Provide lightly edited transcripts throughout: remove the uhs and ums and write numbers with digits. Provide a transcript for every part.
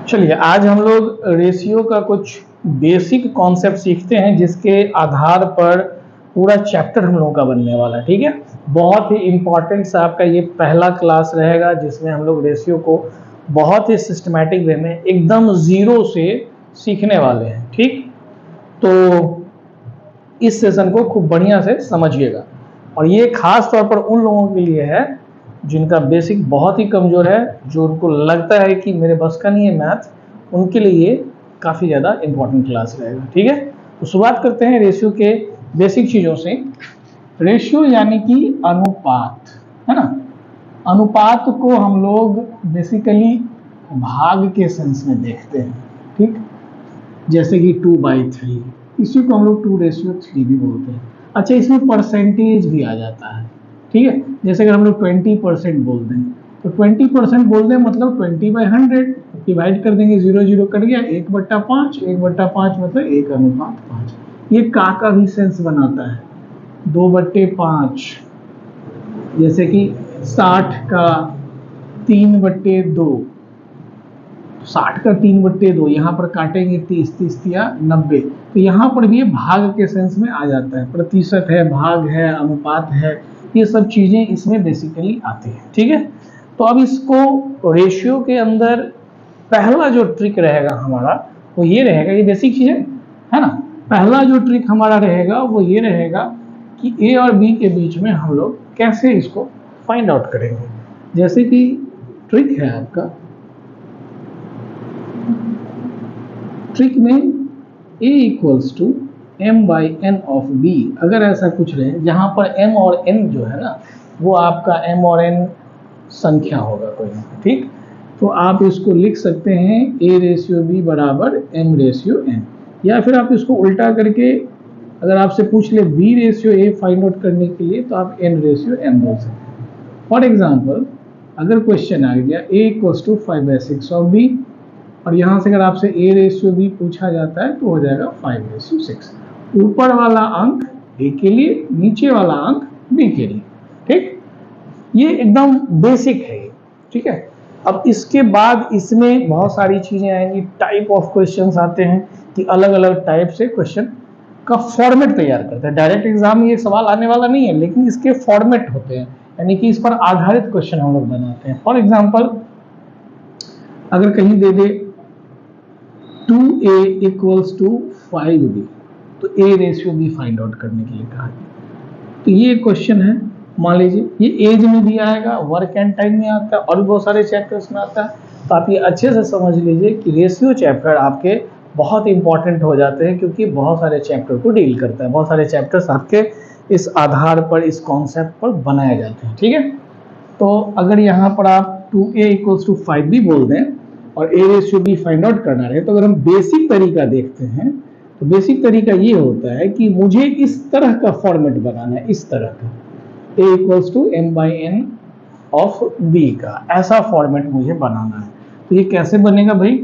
चलिए आज हम लोग रेशियो का कुछ बेसिक कॉन्सेप्ट सीखते हैं जिसके आधार पर पूरा चैप्टर हम लोगों का बनने वाला है। ठीक है, बहुत ही इम्पोर्टेंट सा आपका ये पहला क्लास रहेगा जिसमें हम लोग रेशियो को बहुत ही सिस्टमैटिक वे में एकदम जीरो से सीखने वाले हैं। ठीक, तो इस सेशन को खूब बढ़िया से समझिएगा और ये खास तौर पर उन लोगों के लिए है जिनका बेसिक बहुत ही कमज़ोर है, जो उनको लगता है कि मेरे बस का नहीं है मैथ, उनके लिए ये काफ़ी ज़्यादा इम्पोर्टेंट क्लास रहेगा। ठीक है, तो शुरुआत करते हैं रेशियो के बेसिक चीज़ों से। रेशियो यानी कि अनुपात, है ना। अनुपात को हम लोग बेसिकली भाग के सेंस में देखते हैं। ठीक, जैसे कि 2/3, इसी को हम लोग 2:3 भी बोलते हैं। अच्छा, इसमें परसेंटेज भी आ जाता है। ठीक है, जैसे अगर हम लोग 20% बोल दें तो 20% बोल दें मतलब 20/100 डिवाइड कर देंगे, 0 0 कट गया, 1/5, 1/5 मतलब 1:5। ये का भी सेंस बनाता है, 2/5, जैसे कि 60 का 3/2, 60 का 3/2, यहाँ पर काटेंगे 30, 30 या 90, तो यहाँ पर भी भाग के सेंस में आ जाता है। प्रतिशत है, भाग है, अनुपात है, ये सब चीजें इसमें बेसिकली आती है। ठीक है, तो अब इसको रेशियो के अंदर पहला जो ट्रिक रहेगा हमारा वो ये रहेगा, ये बेसिक चीज है ना। पहला जो ट्रिक हमारा रहेगा वो ये रहेगा कि ए और बी के बीच में हम लोग कैसे इसको फाइंड आउट करेंगे। जैसे कि ट्रिक है आपका, ट्रिक में a equals to m/n of b, अगर ऐसा कुछ रहे जहां पर m और n जो है ना वो आपका m और n संख्या होगा कोई ना। ठीक, तो आप इसको लिख सकते हैं a/b बराबर m/n, या फिर आप इसको उल्टा करके अगर आपसे पूछ ले b/a फाइंड आउट करने के लिए तो आप n/m बोल सकते हैं। फॉर एग्जाम्पल, अगर क्वेश्चन आ गया a equals to 5/6 of b, और यहाँ से अगर आपसे a/b पूछा जाता है तो हो जाएगा 5/6। ऊपर वाला अंक a के लिए, नीचे वाला अंक b के लिए। ठीक, ये एकदम बेसिक है ये। ठीक है, अब इसके बाद इसमें बहुत सारी चीजें आएंगी, टाइप ऑफ क्वेश्चंस आते हैं कि अलग अलग टाइप से क्वेश्चन का फॉर्मेट तैयार करते हैं। डायरेक्ट एग्जाम में ये सवाल आने वाला नहीं है, लेकिन इसके फॉर्मेट होते हैं, यानी कि इस पर आधारित क्वेश्चन हम लोग बनाते हैं। फॉर एग्जाम्पल, अगर कहीं दे दे 2a इक्वल्स टू 5b, तो a/b फाइंड आउट करने के लिए कहा गया। तो ये क्वेश्चन है, मान लीजिए ये एज में भी आएगा, वर्क एंड टाइम में आता है, और भी बहुत सारे चैप्टर्स में आता है। तो आप ये अच्छे से समझ लीजिए कि रेशियो चैप्टर आपके बहुत इंपॉर्टेंट हो जाते हैं, क्योंकि बहुत सारे चैप्टर को डील करता है। बहुत सारे चैप्टर्स आपके इस आधार पर, इस कॉन्सेप्ट पर बनाए जाते हैं। ठीक है, तो अगर यहाँ पर आप 2a इक्वल्स टू 5b बोल दें और a/b फाइंड आउट करना रहे, तो अगर हम बेसिक तरीका देखते हैं तो बेसिक तरीका ये होता है कि मुझे इस तरह का फॉर्मेट बनाना है, इस तरह का a equals to m/n of b का, ऐसा फॉर्मेट मुझे बनाना है। तो ये कैसे बनेगा भाई,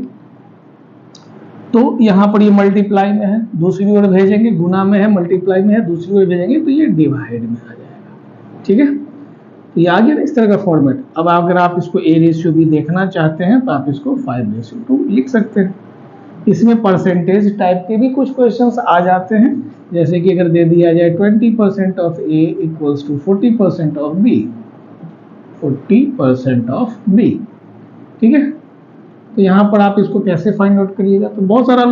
तो यहाँ पर ये मल्टीप्लाई में है, दूसरी ओर भेजेंगे, गुना में है, मल्टीप्लाई में है, दूसरी ओर भेजेंगे तो ये डिवाइड में आ जाएगा। ठीक है, तो ये आ गया ना इस तरह का फॉर्मेट। अब अगर आप इसको a/b देखना चाहते हैं तो आप इसको 5/2 लिख सकते हैं। इसमें परसेंटेज टाइप के भी कुछ क्वेश्चंस आ जाते हैं, जैसे कि अगर दे दिया जाए 20% of a equals to 40% of b, 40% of b। ठीक है, तो यहाँ पर आप इसको कैसे फाइंड आउट करिएगा, तो बहुत सारे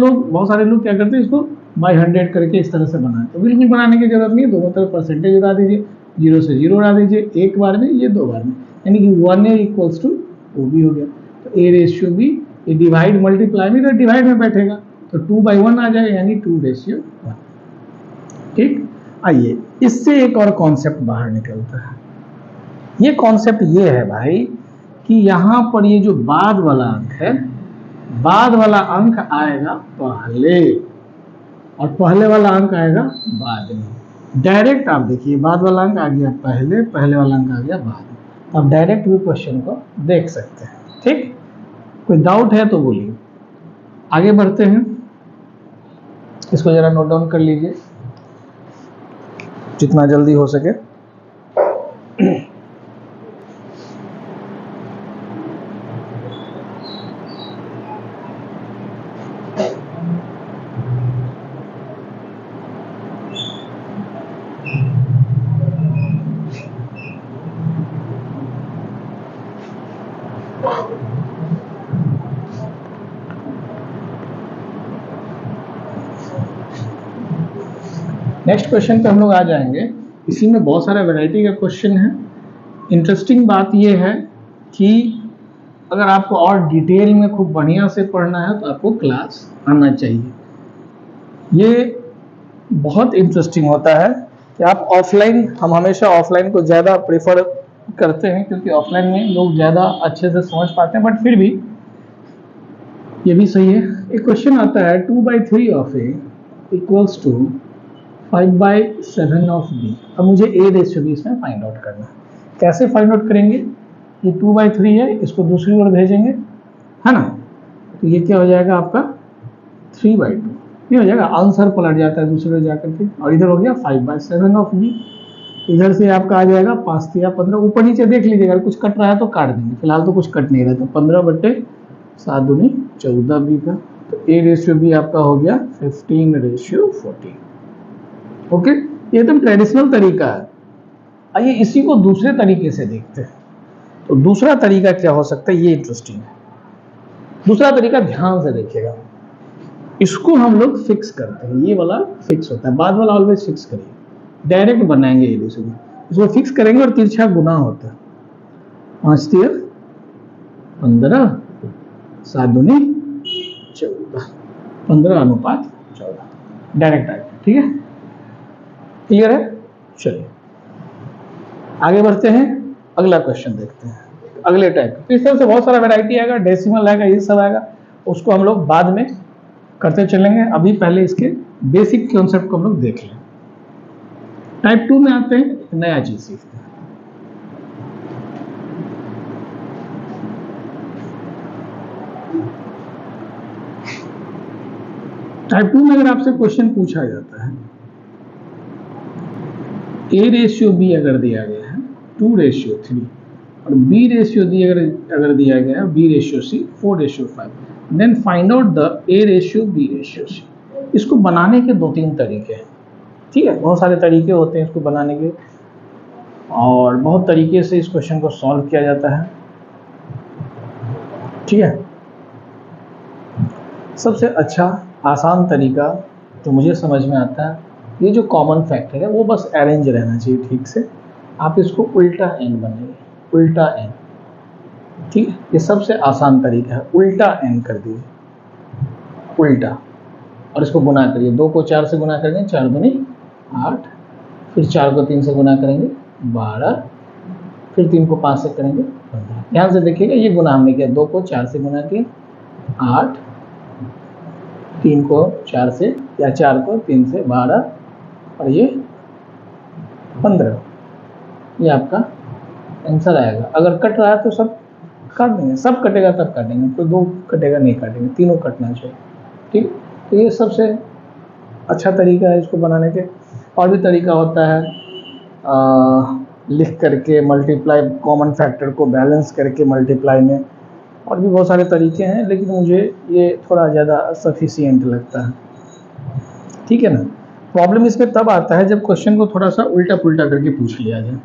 लोग क्या करते हैं, इसको बाय 100 करके इस तरह से बनाए। तो बिल्कुल बनाने की जरूरत नहीं है, दोनों तरफ परसेंटेज उड़ा दीजिए, 0 से 0 उड़ा दीजिए, एक बार में, ये 2 बार में, यानी कि 1a इक्वल्स टू वो भी हो गया। तो a/b, ये डिवाइड मल्टीप्लाई में, तो डिवाइड में बैठेगा तो 2/1 आ जाएगा, यानी 2/1। ठीक, आइए इससे एक और कॉन्सेप्ट बाहर निकलता है। ये कॉन्सेप्ट ये है भाई कि यहाँ पर ये जो बाद वाला अंक है, बाद वाला अंक आएगा पहले और पहले वाला अंक आएगा बाद में। डायरेक्ट आप देखिए, बाद वाला अंक आ गया पहले, पहले वाला अंक आ गया बाद में। आप डायरेक्ट भी क्वेश्चन को देख सकते हैं। ठीक, कोई डाउट है तो बोलिए, आगे बढ़ते हैं। इसको जरा नोट डाउन कर लीजिए जितना जल्दी हो सके। नेक्स्ट क्वेश्चन पे हम लोग आ जाएंगे। इसी में बहुत सारा वैरायटी का क्वेश्चन है। इंटरेस्टिंग बात यह है कि अगर आपको और डिटेल में खूब बढ़िया से पढ़ना है तो आपको क्लास आना चाहिए। ये बहुत इंटरेस्टिंग होता है कि आप ऑफलाइन, हम हमेशा ऑफलाइन को ज़्यादा प्रेफर करते हैं क्योंकि ऑफलाइन में लोग ज़्यादा अच्छे से समझ पाते हैं, बट फिर भी ये भी सही है। एक क्वेश्चन आता है 2/3 of A equals to 5/7 of B. अब मुझे ए रेशियो बी इसमें फाइंड आउट करना है। कैसे फाइंड आउट करेंगे? ये 2/3 है, इसको दूसरी ओर भेजेंगे, है ना, तो ये क्या हो जाएगा आपका 3/2। ये हो जाएगा, आंसर पलट जाता है दूसरी ओर जाकर के, और इधर हो गया 5/7 ऑफ बी। इधर से आपका आ जाएगा 5 या 15, ऊपर नीचे देख लीजिएगा, अगर कुछ कट रहा है तो काट देंगे, फिलहाल तो कुछ कट नहीं रहा, तो 15/7 दूनी 14 बी का। तो ए रेशियो बी आपका हो गया 15/14। ओके, ये एकदम ट्रेडिशनल तरीका है। आइए इसी को दूसरे तरीके से देखते हैं। तो दूसरा तरीका क्या हो सकता है, ये इंटरेस्टिंग है। दूसरा तरीका ध्यान से देखिएगा, इसको हम लोग फिक्स करते हैं, ये वाला फिक्स होता है, बाद वाला ऑलवेज फिक्स करिए, डायरेक्ट बनाएंगे ये रेशियो, इसको फिक्स करेंगे और तिरछा गुना होता है, 5 तिया 15, 7 दूनी 14, 15/14, डायरेक्ट आएगा। ठीक है, क्लियर है? चलिए आगे बढ़ते हैं, अगला क्वेश्चन देखते हैं, अगले टाइप। इस तरह से बहुत सारा वैरायटी आएगा, डेसिमल आएगा, ये सब आएगा, उसको हम लोग बाद में करते चलेंगे। अभी पहले इसके बेसिक कॉन्सेप्ट को हम लोग देख लें। टाइप 2 में आते हैं, नया चीज सीखते हैं। टाइप 2 में अगर आपसे क्वेश्चन पूछा जाता है, ए रेशियो बी अगर दिया गया है 2/3 और बी रेशियो दी अगर दिया गया है B ratio C 4/5, then find out the A ratio B ratio C. इसको बनाने के 2-3 तरीके हैं। ठीक है, बहुत सारे तरीके होते हैं इसको बनाने के, और बहुत तरीके से इस क्वेश्चन को सॉल्व किया जाता है। ठीक है, सबसे अच्छा आसान तरीका जो मुझे समझ में आता है, ये जो कॉमन फैक्टर है वो बस अरेंज रहना चाहिए ठीक से। आप इसको उल्टा एन बनाइए, उल्टा एन। ठीक है, ये सबसे आसान तरीका है, उल्टा एन कर दीजिए, उल्टा, और इसको गुना करिए। 2 को 4 से गुना करेंगे, 4 दूनी 8, फिर 4 को 3 से गुना करेंगे 12, फिर 3 को 5 से करेंगे 15। ध्यान से देखिएगा, ये गुना हमने किया, 2 को 4 से गुना किया 8, 3 को 4 से या 4 को 3 से 12, और ये 15। ये आपका आंसर आएगा। अगर कट रहा है तो सब काट देंगे, सब कटेगा तब काटेंगे, कोई 2 कटेगा नहीं काटेंगे, तीनों कटना चाहिए। ठीक, तो ये सबसे अच्छा तरीका है इसको बनाने के। और भी तरीका होता है, लिख करके मल्टीप्लाई, कॉमन फैक्टर को बैलेंस करके मल्टीप्लाई में, और भी बहुत सारे तरीके हैं, लेकिन मुझे ये थोड़ा ज़्यादा सफिशिएंट लगता है। ठीक है ना। प्रॉब्लम इसमें तब आता है जब क्वेश्चन को थोड़ा सा उल्टा पुल्टा करके पूछ लिया जाए।